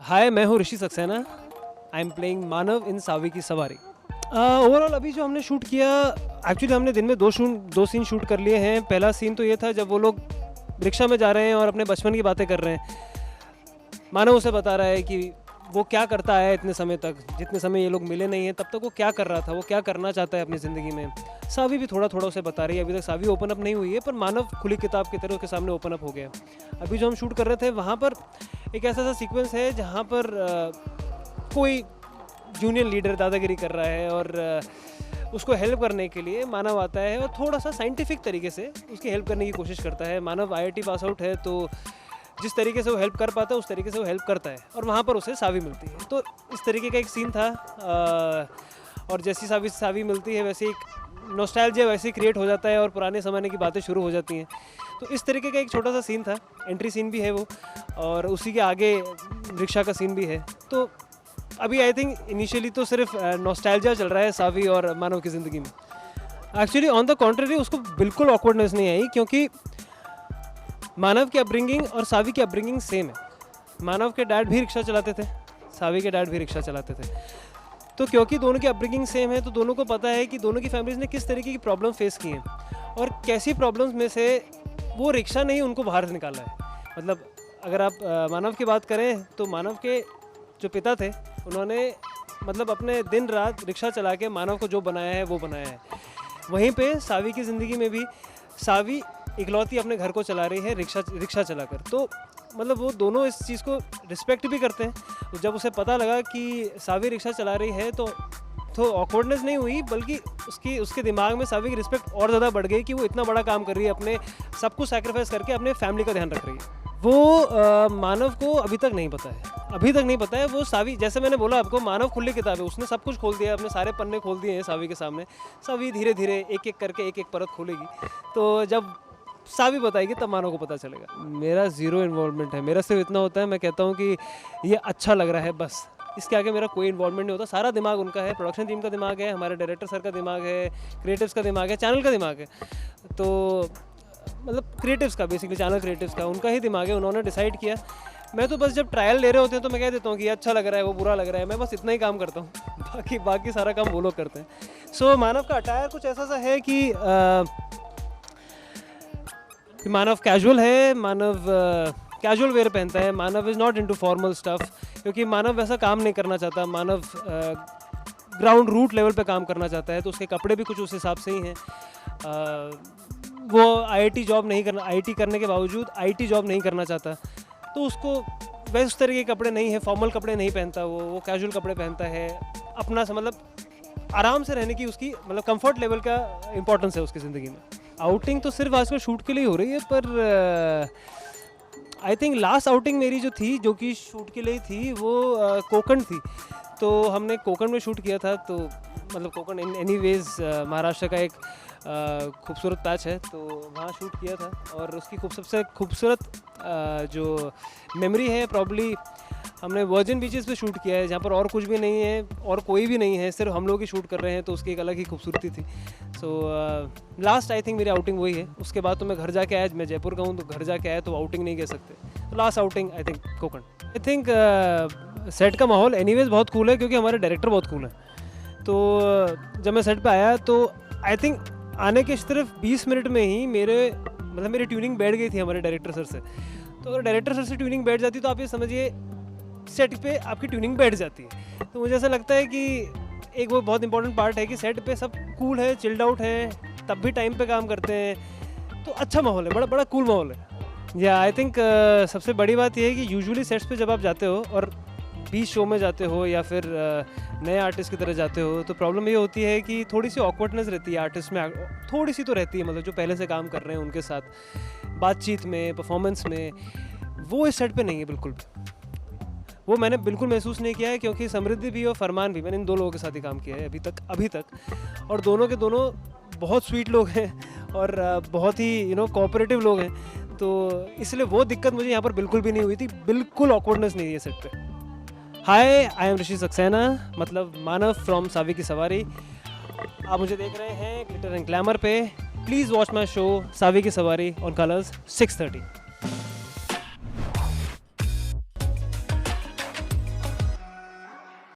हाय, मैं हूँ ऋषि Saxena. I am playing मानव इन सावी की सवारी। ओवरऑल अभी जो हमने शूट किया, एक्चुअली हमने दिन में दो सीन शूट कर लिए हैं। पहला सीन तो ये था जब वो लोग रिक्शा में जा रहे हैं और अपने बचपन की बातें कर रहे हैं। मानव उसे बता रहा है कि वो क्या करता है इतने समय तक, जितने समय ये लोग मिले नहीं हैं तब तक वो क्या कर रहा था, वो क्या करना चाहता है अपनी ज़िंदगी में। सावी भी थोड़ा थोड़ा उसे बता रही है। अभी तक सावी ओपन अप नहीं हुई है, पर मानव खुली किताब की तरह उसके सामने ओपन अप हो गया। अभी जो हम शूट कर रहे थे वहाँ पर एक ऐसा सीक्वेंस है जहाँ पर कोई जूनियर लीडर दादागिरी कर रहा है और उसको हेल्प करने के लिए मानव आता है और थोड़ा सा साइंटिफिक तरीके से उसकी हेल्प करने की कोशिश करता है। मानव आईआईटी पास आउट है, तो जिस तरीके से वो हेल्प कर पाता है उस तरीके से वो हेल्प करता है और वहाँ पर उसे सावी मिलती है। तो इस तरीके का एक सीन था। और जैसी सावी मिलती है वैसे एक नॉस्टैल्जिया वैसे ही क्रिएट हो जाता है और पुराने ज़माने की बातें शुरू हो जाती हैं। तो इस तरीके का एक छोटा सा सीन था। एंट्री सीन भी है वो, और उसी के आगे रिक्शा का सीन भी है। तो अभी आई थिंक इनिशियली तो सिर्फ नॉस्टैल्जिया चल रहा है सावी और मानव की ज़िंदगी में। एक्चुअली ऑन द कॉन्ट्ररी उसको बिल्कुल ऑकवर्डनेस नहीं आई, क्योंकि मानव की अपब्रिंगिंग और सावी की अपब्रिंगिंग सेम है। मानव के डैड भी रिक्शा चलाते थे, सावी के डैड भी रिक्शा चलाते थे। तो क्योंकि दोनों की अपब्रिंगिंग सेम है, तो दोनों को पता है कि दोनों की फैमिलीज़ ने किस तरीके की प्रॉब्लम फेस की हैं और कैसी प्रॉब्लम्स में से वो रिक्शा ने ही उनको बाहर निकाला है। मतलब अगर आप मानव की बात करें तो मानव के जो पिता थे उन्होंने मतलब अपने दिन रात रिक्शा चला के मानव को जो बनाया है वो बनाया है। वहीं पे सावी की ज़िंदगी में भी सावी इकलौती अपने घर को चला रही है रिक्शा चलाकर। तो मतलब वो दोनों इस चीज़ को रिस्पेक्ट भी करते हैं। तो जब उसे पता लगा कि सावी रिक्शा चला रही है तो ऑकवर्डनेस नहीं हुई, बल्कि उसके दिमाग में सावी की रिस्पेक्ट और ज़्यादा बढ़ गई कि वो इतना बड़ा काम कर रही है, अपने सब कुछ सैक्रिफाइस करके अपने फैमिली का ध्यान रख रही है। वो मानव को अभी तक नहीं पता है। वो सावी, जैसे मैंने बोला आपको, मानव खुली किताब है, उसने सब कुछ खोल दिया, अपने सारे पन्ने खोल दिए हैं सावी के सामने। सावी धीरे धीरे एक एक करके एक परत खोलेगी। तो जब सावी बताएगी तब मानव को पता चलेगा। मेरा ज़ीरो इन्वॉल्वमेंट है। मेरा सिर्फ इतना होता है, मैं कहता हूँ कि ये अच्छा लग रहा है, बस। इसके आगे मेरा कोई इन्वॉल्वमेंट नहीं होता। सारा दिमाग उनका है, प्रोडक्शन टीम का दिमाग है, हमारे डायरेक्टर सर का दिमाग है, क्रिएटिव्स का दिमाग है, चैनल का दिमाग है। तो मतलब क्रिएटिव्स का, बेसिकली चैनल क्रिएटिव्स का, उनका ही दिमाग है। उन्होंने डिसाइड किया। मैं तो बस जब ट्रायल ले रहे होते हैं तो मैं कह देता हूँ कि अच्छा लग रहा है, वो बुरा लग रहा है। मैं बस इतना ही काम करता हूँ, बाकी सारा काम वो लोग करते हैं। सो मानव का अटायर कुछ ऐसा सा है कि मानव कैजुअल है, मानव कैजुअल वेयर पहनता है। Manav is not into formal stuff, क्योंकि मानव वैसा काम नहीं करना चाहता। मानव ग्राउंड रूट लेवल पे काम करना चाहता है, तो उसके कपड़े भी कुछ उस हिसाब से ही हैं। वो आईआईटी करने के बावजूद आईटी जॉब नहीं करना चाहता, तो उसको वैसे उस तरह के कपड़े नहीं है, फॉर्मल कपड़े नहीं पहनता वो कैजुअल कपड़े पहनता है। अपना सा मतलब आराम से रहने की उसकी मतलब कंफर्ट लेवल का इम्पोर्टेंस है उसकी ज़िंदगी में। आउटिंग तो सिर्फ आजकल शूट के लिए हो रही है, पर आई थिंक लास्ट आउटिंग मेरी जो थी, जो कि शूट के लिए थी, वो कोकण थी। तो हमने कोकण में शूट किया था। तो मतलब कोकण एनीवेज महाराष्ट्र का एक खूबसूरत पैच है, तो वहाँ शूट किया था। और उसकी सबसे खूबसूरत जो मेमोरी है, प्रॉब्ली हमने वर्जिन बीचेस पे शूट किया है, जहाँ पर और कुछ भी नहीं है और कोई भी नहीं है, सिर्फ हम लोग ही शूट कर रहे हैं, तो उसकी एक अलग ही खूबसूरती थी। सो लास्ट आई थिंक मेरी आउटिंग वही है। उसके बाद तो मैं घर जाके आया, मैं जयपुर का हूँ, तो घर जाके आया तो आउटिंग नहीं कह सकते। तो last outing I think Konkan. I think set का माहौल एनीवेज बहुत कूल है, क्योंकि हमारे डायरेक्टर बहुत कूल है। तो जब मैं सेट पे आया तो आई थिंक आने के सिर्फ 20 मिनट में ही मेरी ट्यूनिंग बैठ गई थी हमारे डायरेक्टर सर से। तो अगर डायरेक्टर सर से ट्यूनिंग बैठ जाती तो आप ये समझिए सेट पे आपकी ट्यूनिंग बैठ जाती है। तो मुझे ऐसा लगता है कि एक वो बहुत इंपॉर्टेंट पार्ट है कि सेट पे सब कूल है, चिल्ड आउट है, तब भी टाइम पे काम करते हैं, तो अच्छा माहौल है, बड़ा कूल माहौल है। या आई थिंक सबसे बड़ी बात यह है कि यूजुअली सेट्स पे जब आप जाते हो और 20 शो में जाते हो या फिर नए आर्टिस्ट की तरह जाते हो, तो प्रॉब्लम ये होती है कि थोड़ी सी ऑकवर्डनेस रहती है आर्टिस्ट में, थोड़ी सी तो रहती है। मतलब जो पहले से काम कर रहे हैं उनके साथ बातचीत में, परफॉर्मेंस में, वो इस सेट पे नहीं है बिल्कुल भी। वो मैंने बिल्कुल महसूस नहीं किया है, क्योंकि समृद्धि भी और फरमान भी, मैंने इन 2 लोगों के साथ ही काम किया है अभी तक। और दोनों के दोनों बहुत स्वीट लोग हैं और बहुत ही कोऑपरेटिव लोग हैं। तो इसलिए वो दिक्कत मुझे यहाँ पर बिल्कुल भी नहीं हुई थी, बिल्कुल ऑकवर्डनेस नहीं है सेट पे। हाय, आई एम ऋषि सक्सेना, मतलब मानव फ्रॉम सावी की सवारी। आप मुझे देख रहे हैं ग्लिटर एंड ग्लैमर पे। प्लीज़ वॉच माई शो सावी की सवारी ऑन कलर्स 6:30।